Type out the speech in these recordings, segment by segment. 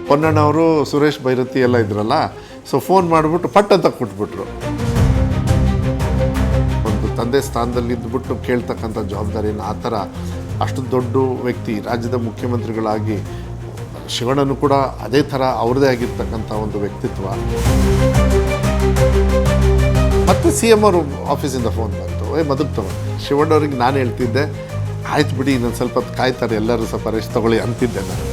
ಪೊನ್ನಣ್ಣವರು ಸುರೇಶ್ ಭೈರತಿ ಎಲ್ಲ ಇದ್ರಲ್ಲ, so phone ಮಾಡಿಬಿಟ್ಟು ಪಟ್ ಅಂತ ಕೊಟ್ಬಿಟ್ರು. ಒಂದು ತಂದೆ ಸ್ಥಾನದಲ್ಲಿ ಇದ್ಬಿಟ್ಟು ಕೇಳ್ತಕ್ಕಂಥ ಜವಾಬ್ದಾರಿಯನ್ನು ಆ ಥರ ಅಷ್ಟು ದೊಡ್ಡ ವ್ಯಕ್ತಿ ರಾಜ್ಯದ ಮುಖ್ಯಮಂತ್ರಿಗಳಾಗಿ ಶಿವಣ್ಣನು ಕೂಡ ಅದೇ ಥರ ಅವ್ರದ್ದೇ ಆಗಿರ್ತಕ್ಕಂಥ ಒಂದು ವ್ಯಕ್ತಿತ್ವ. ಮತ್ತು ಸಿ ಎಮ್ ಅವರು ಆಫೀಸಿಂದ ಫೋನ್ ಬಂತು, ಮದುಕ್ತವ ಶಿವಣ್ಣವ್ರಿಗೆ ನಾನು ಹೇಳ್ತಿದ್ದೆ, ಆಯ್ತು ಬಿಡಿ ಇನ್ನೊಂದು ಸ್ವಲ್ಪ ಹೊತ್ತು ಕಾಯ್ತಾರೆ ಎಲ್ಲರೂ ಸ್ವಲ್ಪ ರೆಸ್ಟ್ ತಗೊಳ್ಳಿ ಅಂತಿದ್ದೆ ನಾನು.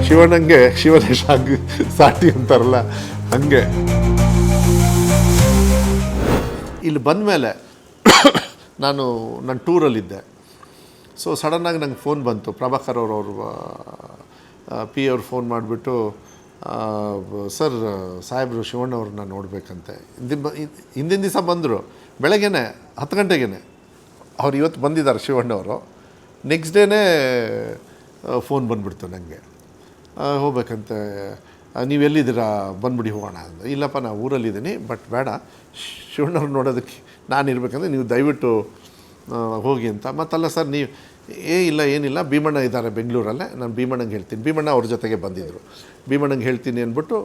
ಶಿವಣ್ಣಂಗೆ ಶಿವನೇಶ್ ಆಗಿ ಸಾಟಿ ಅಂತಾರಲ್ಲ ಹಂಗೆ. ಇಲ್ಲಿ ಬಂದ ಮೇಲೆ ನಾನು ಟೂರಲ್ಲಿದ್ದೆ. ಸೊ ಸಡನ್ನಾಗಿ ನಂಗೆ ಫೋನ್ ಬಂತು, ಪ್ರಭಾಕರ್ ಅವರು ಪಿ ಅವ್ರು ಫೋನ್ ಮಾಡಿಬಿಟ್ಟು, ಸರ್ ಸಾಹೇಬರು ಶಿವಣ್ಣವ್ರನ್ನ ನೋಡಬೇಕಂತೆ. ಹಿಂದಿನ ದಿವಸ ಬಂದರು ಬೆಳಗ್ಗೆ 10 ಗಂಟೆಗೇ. ಅವ್ರು ಇವತ್ತು ಬಂದಿದ್ದಾರೆ ಶಿವಣ್ಣವರು. ನೆಕ್ಸ್ಟ್ ಡೇನೇ ಫೋನ್ ಬಂದುಬಿಡ್ತು ನನಗೆ, ಹೋಗ್ಬೇಕಂತೆ, ನೀವೆಲ್ಲಿದ್ದೀರಾ ಬಂದುಬಿಡಿ ಹೋಗೋಣ ಅಂದ. ಇಲ್ಲಪ್ಪ ನಾನು ಊರಲ್ಲಿದ್ದೀನಿ, ಬಟ್ ಬೇಡ ಶಿವಣ್ಣವ್ರು ನೋಡೋದಕ್ಕೆ ನಾನು ಇರಬೇಕಂದ್ರೆ ನೀವು ದಯವಿಟ್ಟು ಹೋಗಿ ಅಂತ. ಮತ್ತಲ್ಲ ಸರ್ ನೀವು ಇಲ್ಲ ಏನಿಲ್ಲ, ಭೀಮಣ್ಣ ಇದ್ದಾರೆ ಬೆಂಗಳೂರಲ್ಲೇ, ನಾನು ಭೀಮಣ್ಣಂಗೆ ಹೇಳ್ತೀನಿ. ಭೀಮಣ್ಣ ಅವ್ರ ಜೊತೆಗೆ ಬಂದಿದ್ದರು. ಭೀಮಣ್ಣಂಗೆ ಹೇಳ್ತೀನಿ ಅಂದ್ಬಿಟ್ಟು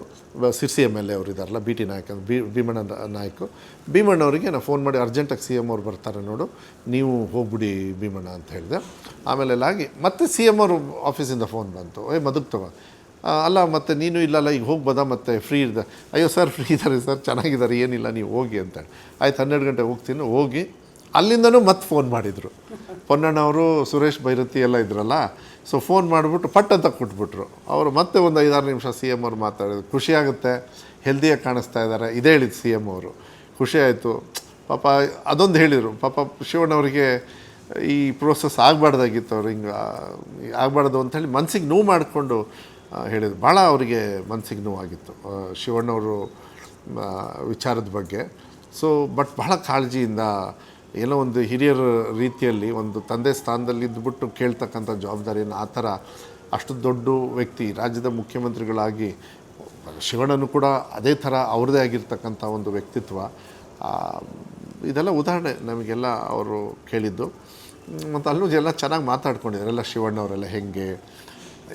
ಸಿರ್ಸಿ ಎಮ್ ಎಲ್ ಎ ಅವರು ಇದ್ದಾರಲ್ಲ, ಬಿ ಟಿ ನಾಯಕ್ ಭೀಮಣ್ಣ ನಾಯಕು, ಭೀಮಣ್ಣವರಿಗೆ ನಾನು ಫೋನ್ ಮಾಡಿ ಅರ್ಜೆಂಟಾಗಿ ಸಿ ಎಮ್ ಅವ್ರು ಬರ್ತಾರೆ ನೋಡು, ನೀವು ಹೋಗ್ಬಿಡಿ ಭೀಮಣ್ಣ ಅಂತ ಹೇಳಿದೆ. ಆಮೇಲೆಲ್ಲ ಆಗಿ ಮತ್ತೆ ಸಿ ಎಮ್ ಅವರು ಆಫೀಸಿಂದ ಫೋನ್ ಬಂತು, ಮದುಕ್ತವ ಅಲ್ಲ ಮತ್ತು ನೀನು ಇಲ್ಲಲ್ಲ ಈಗ ಹೋಗ್ಬೋದಾ, ಮತ್ತು ಫ್ರೀ ಇದೆ. ಅಯ್ಯೋ ಸರ್ ಫ್ರೀ ಇದ್ದಾರೆ ಸರ್, ಚೆನ್ನಾಗಿದ್ದಾರೆ, ಏನಿಲ್ಲ ನೀವು ಹೋಗಿ ಅಂತ. ಆಯ್ತು 12 ಗಂಟೆ ಹೋಗ್ತೀನಿ. ಹೋಗಿ ಅಲ್ಲಿಂದನೂ ಮತ್ತೆ ಫೋನ್ ಮಾಡಿದರು. ಪೊನ್ನಣ್ಣವರು ಸುರೇಶ್ ಭೈರತಿ ಎಲ್ಲ ಇದ್ರಲ್ಲ, ಸೊ ಫೋನ್ ಮಾಡಿಬಿಟ್ಟು ಪಟ್ ಅಂತ ಕೊಟ್ಬಿಟ್ರು. ಅವರು ಮತ್ತೆ ಒಂದು 5-6 ನಿಮಿಷ ಸಿ ಎಮ್ ಅವ್ರು ಮಾತಾಡಿದ್ರು. ಖುಷಿಯಾಗುತ್ತೆ, ಹೆಲ್ದಿಯಾಗಿ ಕಾಣಿಸ್ತಾ ಇದ್ದಾರೆ, ಇದೇ ಹೇಳಿದ್ದು ಸಿ ಎಮ್ ಅವರು. ಖುಷಿ ಆಯಿತು ಪಾಪ. ಅದೊಂದು ಹೇಳಿದರು, ಪಾಪ ಶಿವಣ್ಣವರಿಗೆ ಈ ಪ್ರೋಸೆಸ್ ಆಗಬಾರ್ದಾಗಿತ್ತು, ಅವ್ರು ಹಿಂಗೆ ಆಗಬಾರ್ದು ಅಂಥೇಳಿ ಮನಸ್ಸಿಗೆ ನೋವು ಮಾಡಿಕೊಂಡು ಹೇಳಿದ್ರು. ಭಾಳ ಅವರಿಗೆ ಮನಸ್ಸಿಗೆ ನೋವಾಗಿತ್ತು ಶಿವಣ್ಣವರು ವಿಚಾರದ ಬಗ್ಗೆ. ಸೊ ಬಟ್ ಬಹಳ ಕಾಳಜಿಯಿಂದ ಏನೋ ಒಂದು ಹಿರಿಯರ ರೀತಿಯಲ್ಲಿ ಒಂದು ತಂದೆ ಸ್ಥಾನದಲ್ಲಿ ಇದ್ಬಿಟ್ಟು ಕೇಳ್ತಕ್ಕಂಥ ಜವಾಬ್ದಾರಿಯನ್ನು ಆ ಥರ ಅಷ್ಟು ದೊಡ್ಡ ವ್ಯಕ್ತಿ ರಾಜ್ಯದ ಮುಖ್ಯಮಂತ್ರಿಗಳಾಗಿ ಶಿವಣ್ಣನು ಕೂಡ ಅದೇ ಥರ ಅವ್ರದ್ದೇ ಆಗಿರ್ತಕ್ಕಂಥ ಒಂದು ವ್ಯಕ್ತಿತ್ವ. ಇದೆಲ್ಲ ಉದಾಹರಣೆ ನಮಗೆಲ್ಲ ಅವರು ಕೇಳಿದ್ದು. ಮತ್ತು ಅಲ್ಲೂ ಎಲ್ಲ ಚೆನ್ನಾಗಿ ಮಾತಾಡ್ಕೊಂಡಿದ್ದಾರೆ ಎಲ್ಲ ಶಿವಣ್ಣವರೆಲ್ಲ, ಹೆಂಗೆ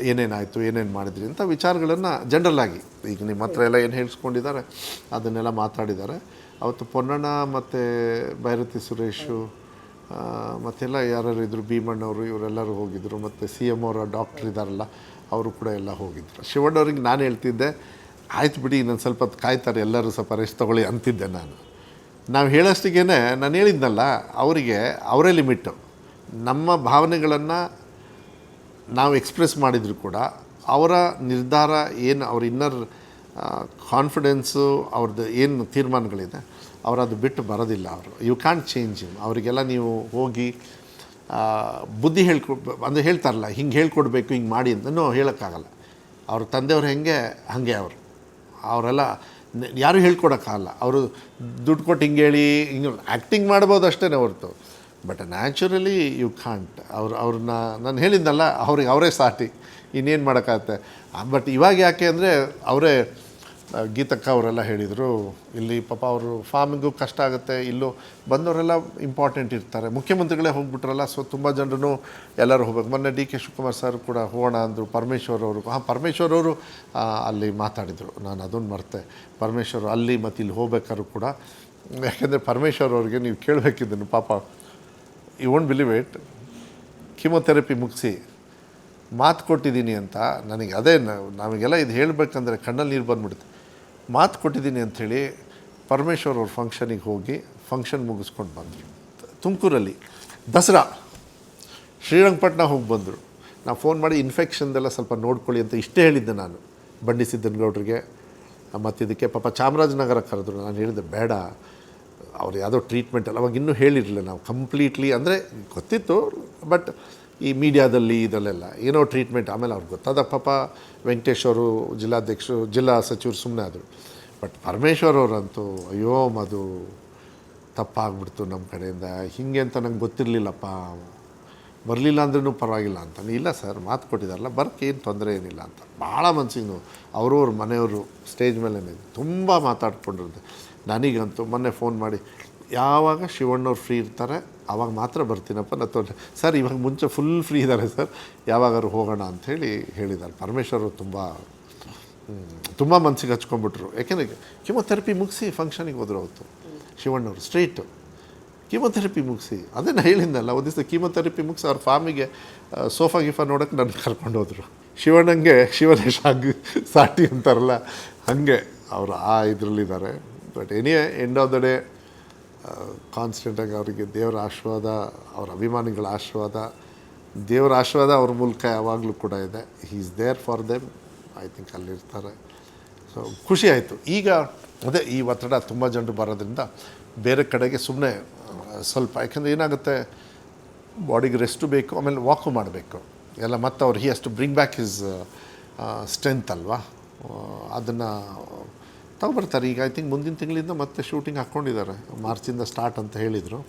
ಏನೇನಾಯಿತು ಏನೇನು ಮಾಡಿದ್ರಿ ಅಂತ ವಿಚಾರಗಳನ್ನು ಜನರಲ್ಲಾಗಿ ಈಗ ನಿಮ್ಮ ಹತ್ರ ಎಲ್ಲ ಏನು ಹೇಳಿಸ್ಕೊಂಡಿದ್ದಾರೆ ಅದನ್ನೆಲ್ಲ ಮಾತಾಡಿದ್ದಾರೆ. ಅವತ್ತು ಪೊನ್ನಣ್ಣ ಮತ್ತು ಭೈರತಿ ಸುರೇಶು ಮತ್ತೆಲ್ಲ ಯಾರು ಇದ್ದರು, ಭೀಮಣ್ಣವರು ಇವರೆಲ್ಲರೂ ಹೋಗಿದ್ದರು. ಮತ್ತು ಸಿ ಎಮ್ ಅವರ ಡಾಕ್ಟ್ರ್ ಇದ್ದಾರಲ್ಲ ಅವರು ಕೂಡ ಎಲ್ಲ ಹೋಗಿದ್ದರು. ಶಿವಣ್ಣವ್ರಿಗೆ ನಾನು ಹೇಳ್ತಿದ್ದೆ, ಆಯ್ತು ಬಿಡಿ ಇನ್ನೊಂದು ಸ್ವಲ್ಪ ಹೊತ್ತು ಕಾಯ್ತಾರೆ ಎಲ್ಲರೂ ಸ್ವಲ್ಪ ರೆಸ್ಟ್ ತಗೊಳ್ಳಿ ಅಂತಿದ್ದೆ ನಾನು. ನಾವು ಹೇಳೋಷ್ಟಿಗೆ ನಾನು ಹೇಳಿದ್ನಲ್ಲ, ಅವರಿಗೆ ಅವರೇ ಲಿಮಿಟ್ಟು. ನಮ್ಮ ಭಾವನೆಗಳನ್ನು ನಾವು ಎಕ್ಸ್ಪ್ರೆಸ್ ಮಾಡಿದರೂ ಕೂಡ ಅವರ ನಿರ್ಧಾರ ಏನು, ಅವ್ರ ಇನ್ನರ್ ಕಾನ್ಫಿಡೆನ್ಸು, ಅವ್ರದ್ದು ಏನು ತೀರ್ಮಾನಗಳಿದೆ ಅವರದು ಬಿಟ್ಟು ಬರೋದಿಲ್ಲ. ಅವರು ಯು ಕ್ಯಾನ್ ಚೇಂಜ್ ಹಿಮ್. ಅವರಿಗೆಲ್ಲ ನೀವು ಹೋಗಿ ಬುದ್ಧಿ ಅಂದರೆ ಹೇಳ್ತಾರಲ್ಲ, ಹಿಂಗೆ ಹೇಳ್ಕೊಡ್ಬೇಕು ಹಿಂಗೆ ಮಾಡಿ ಅಂತನೂ ಹೇಳೋಕ್ಕಾಗಲ್ಲ. ಅವ್ರ ತಂದೆಯವ್ರು ಹಾಗೆ ಅವರೆಲ್ಲ ಯಾರೂ ಹೇಳ್ಕೊಡೋಕ್ಕಾಗಲ್ಲ. ಅವರು ದುಡ್ಡು ಕೊಟ್ಟು ಹಿಂಗೆ ಹೇಳಿ ಹಿಂಗೆ ಆ್ಯಕ್ಟಿಂಗ್ ಮಾಡ್ಬೋದು ಅಷ್ಟೇ ಹೊರತು, ಬಟ್ ನ್ಯಾಚುರಲಿ ಯು ಕಾಂಟ್. ಅವ್ರನ್ನ ನಾನು ಹೇಳಿದ್ನಲ್ಲ, ಅವ್ರಿಗೆ ಅವರೇ ಸಾಟಿ, ಇನ್ನೇನು ಮಾಡೋಕ್ಕಾಗತ್ತೆ. ಬಟ್ ಇವಾಗ ಯಾಕೆ ಅಂದರೆ ಅವರೇ ಗೀತಕ್ಕ ಅವರೆಲ್ಲ ಹೇಳಿದರು, ಇಲ್ಲಿ ಪಾಪ ಅವರು ಫಾರ್ಮಿಂಗು ಕಷ್ಟ ಆಗುತ್ತೆ, ಇಲ್ಲೂ ಬಂದವರೆಲ್ಲ ಇಂಪಾರ್ಟೆಂಟ್ ಇರ್ತಾರೆ, ಮುಖ್ಯಮಂತ್ರಿಗಳೇ ಹೋಗ್ಬಿಟ್ರಲ್ಲ, ಸೊ ತುಂಬ ಜನರು ಎಲ್ಲರೂ ಹೋಗ್ಬೇಕು. ಮೊನ್ನೆ ಡಿ ಕೆ ಶಿವಕುಮಾರ್ ಸರ್ ಕೂಡ ಹೋಗೋಣ ಅಂದರು. ಪರಮೇಶ್ವರ್ ಅವರು ಪರಮೇಶ್ವರ್ ಅವರು ಅಲ್ಲಿ ಮಾತಾಡಿದರು, ನಾನು ಅದನ್ನು ಮರೆತೆ. ಪರಮೇಶ್ವರ್ ಅಲ್ಲಿ ಮತ್ತು ಇಲ್ಲಿ ಹೋಗ್ಬೇಕಾದ್ರು ಕೂಡ, ಯಾಕೆಂದರೆ ಪರಮೇಶ್ವರ್ ಅವ್ರಿಗೆ ನೀವು ಕೇಳಬೇಕಿದ್ದನು ಪಾಪ, you won't believe it, chemotherapy ಮುಗಿಸಿ ಮಾತು ಕೊಟ್ಟಿದ್ದೀನಿ ಅಂತ ನನಗೆ ಅದೇ ನಮಗೆಲ್ಲ ಇದು ಹೇಳಬೇಕಂದ್ರೆ ಕಣ್ಣಲ್ಲಿ ನೀರು ಬಂದುಬಿಡುತ್ತೆ. ಮಾತು ಕೊಟ್ಟಿದ್ದೀನಿ ಅಂಥೇಳಿ ಪರಮೇಶ್ವರ್ ಅವ್ರ ಫಂಕ್ಷನಿಗೆ ಹೋಗಿ ಫಂಕ್ಷನ್ ಮುಗಿಸ್ಕೊಂಡು ಬಂದರು. ತುಮಕೂರಲ್ಲಿ ದಸರಾ ಶ್ರೀರಂಗಪಟ್ಟಣ ಹೋಗಿ ಬಂದರು. ನಾವು ಫೋನ್ ಮಾಡಿ ಇನ್ಫೆಕ್ಷನ್ದೆಲ್ಲ ಸ್ವಲ್ಪ ನೋಡ್ಕೊಳ್ಳಿ ಅಂತ ಇಷ್ಟೇ ಹೇಳಿದ್ದೆ ನಾನು ಬಂಡಿ ಸಿದ್ದನಗೌಡರಿಗೆ. ಮತ್ತು ಇದಕ್ಕೆ ಪಾಪ ಚಾಮರಾಜನಗರ ಕರೆದ್ರು. ನಾನು ಹೇಳಿದೆ ಬೇಡ, ಅವ್ರು ಯಾವುದೋ ಟ್ರೀಟ್ಮೆಂಟ್ ಅಲ್ಲ, ಅವಾಗ ಇನ್ನೂ ಹೇಳಿರಲಿಲ್ಲ ನಾವು ಕಂಪ್ಲೀಟ್ಲಿ, ಅಂದರೆ ಗೊತ್ತಿತ್ತು ಬಟ್ ಈ ಮೀಡಿಯಾದಲ್ಲಿ ಇದರಲ್ಲೆಲ್ಲ ಏನೋ ಟ್ರೀಟ್ಮೆಂಟ್. ಆಮೇಲೆ ಅವ್ರಿಗೆ ಗೊತ್ತಾದ ಪಾಪ ವೆಂಕಟೇಶ್ ಅವರು ಜಿಲ್ಲಾಧ್ಯಕ್ಷರು ಜಿಲ್ಲಾ ಸಚಿವರು ಸುಮ್ಮನೆ ಆದರು. ಬಟ್ ಪರಮೇಶ್ವರ್ ಅವರಂತೂ ಅಯ್ಯೋ ಅದು ತಪ್ಪಾಗ್ಬಿಡ್ತು ನಮ್ಮ ಕಡೆಯಿಂದ, ಹೀಗೆ ಅಂತ ನಂಗೆ ಗೊತ್ತಿರಲಿಲ್ಲಪ್ಪ, ಬರಲಿಲ್ಲ ಅಂದ್ರೂ ಪರವಾಗಿಲ್ಲ ಅಂತ. ಇಲ್ಲ ಸರ್ ಮಾತು ಕೊಟ್ಟಿದ್ದಾರಲ್ಲ, ಬರೋಕ್ಕೆ ಏನು ತೊಂದರೆ ಏನಿಲ್ಲ ಅಂತ. ಭಾಳ ಮನಸ್ಸಿಗೆ ನೋವು. ಅವ್ರವ್ರ ಮನೆಯವರು ಸ್ಟೇಜ್ ಮೇಲೆ ತುಂಬ ಮಾತಾಡ್ಕೊಂಡಿರುತ್ತೆ. ನನಗಂತೂ ಮೊನ್ನೆ ಫೋನ್ ಮಾಡಿ ಯಾವಾಗ ಶಿವಣ್ಣವ್ರು ಫ್ರೀ ಇರ್ತಾರೆ ಆವಾಗ ಮಾತ್ರ ಬರ್ತೀನಪ್ಪ ನಾನು ಸರ್ ಇವಾಗ ಮುಂಚೆ ಫುಲ್ ಫ್ರೀ ಇದ್ದಾರೆ ಸರ್ ಯಾವಾಗಾದ್ರು ಹೋಗೋಣ ಅಂಥೇಳಿ ಹೇಳಿದ್ದಾರೆ. ಪರಮೇಶ್ವರು ತುಂಬ ಮನಸ್ಸಿಗೆ ಹಚ್ಕೊಂಡ್ಬಿಟ್ರು. ಯಾಕೆಂದರೆ ಕಿಮೊಥೆರಪಿ ಮುಗಿಸಿ ಫಂಕ್ಷನಿಗೆ ಹೋದ್ರು ಅವತ್ತು ಶಿವಣ್ಣವರು ಸ್ಟ್ರೈಟು ಕೀಮೊಥೆರಪಿ ಮುಗಿಸಿ. ಅದೇ ನಾನು ಹೇಳಿದ್ನಲ್ಲ, ಒಂದು ದಿವಸ ಕೀಮೊಥೆರಪಿ ಮುಗಿಸಿ ಅವ್ರ ಫಾರ್ಮಿಗೆ ಸೋಫಾ ಗಿಫಾ ನೋಡೋಕ್ಕೆ ನನ್ನ ಕರ್ಕೊಂಡು ಹೋದರು. ಶಿವಣ್ಣಂಗೆ ಶಿವನೇಶ ಸಾಟಿ ಅಂತಾರಲ್ಲ ಹಾಗೆ ಅವರು ಆ ಇದರಲ್ಲಿದ್ದಾರೆ. But anyway end of the day ಕಾನ್ಸ್ಟೆಂಟಾಗಿ ಅವರಿಗೆ ದೇವರ ಆಶೀರ್ವಾದ, ಅವ್ರ ಅಭಿಮಾನಿಗಳ ಆಶೀರ್ವಾದ, ದೇವರ ಆಶೀರ್ವಾದ ಅವ್ರ ಮೂಲಕ ಯಾವಾಗಲೂ ಕೂಡ ಇದೆ. He is there for them. I think ಅಲ್ಲಿರ್ತಾರೆ. ಸೊ ಖುಷಿ ಆಯಿತು. ಈಗ ಅದೇ ಈ ಒತ್ತಡ ತುಂಬ ಜನರು ಬರೋದ್ರಿಂದ ಬೇರೆ ಕಡೆಗೆ ಸುಮ್ಮನೆ ಸ್ವಲ್ಪ, ಯಾಕೆಂದರೆ ಏನಾಗುತ್ತೆ, ಬಾಡಿಗೆ ರೆಸ್ಟು ಬೇಕು, ಆಮೇಲೆ ವಾಕು ಮಾಡಬೇಕು ಎಲ್ಲ. ಮತ್ತು ಅವ್ರು he has to bring back his strength ಅಲ್ವಾ, ಅದನ್ನು ತಗೊಬರ್ತಾರೆ. ಈಗ ಐ ಥಿಂಕ್ ಮುಂದಿನ ತಿಂಗಳಿಂದ ಮತ್ತೆ ಶೂಟಿಂಗ್ ಹಾಕ್ಕೊಂಡಿದ್ದಾರೆ. ಮಾರ್ಚಿಂದ ಸ್ಟಾರ್ಟ್ ಅಂತ ಹೇಳಿದರು.